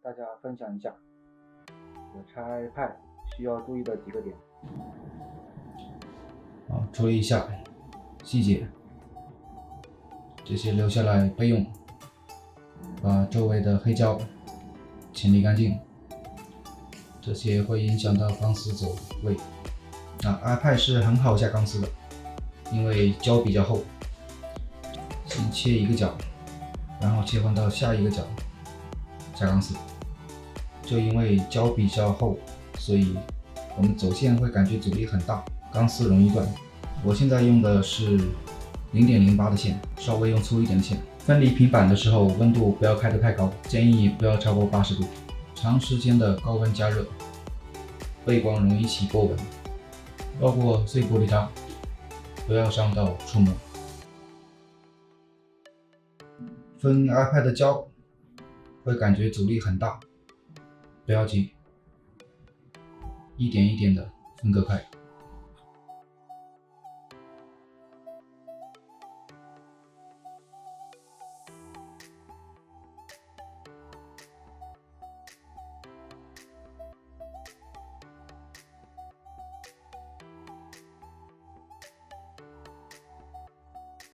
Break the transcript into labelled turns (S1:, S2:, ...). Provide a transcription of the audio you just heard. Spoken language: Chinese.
S1: 大家分享一下我拆 iPad 需要注意的几个点。
S2: 注意一下细节，这些留下来备用，把周围的黑胶清理干净，这些会影响到钢丝走位。iPad 是很好下钢丝的，因为胶比较厚。先切一个角，然后切换到下一个角下钢丝。就因为胶比较厚，所以我们走线会感觉阻力很大，钢丝容易断。我现在用的是 0.08 的线，稍微用粗一点的线。分离平板的时候，温度不要开得太高，建议不要超过80度。长时间的高温加热，背光容易起波纹，包括碎玻璃渣，不要伤到触摸。分 iPad 的胶会感觉阻力很大，不要急，一点一点的分割开。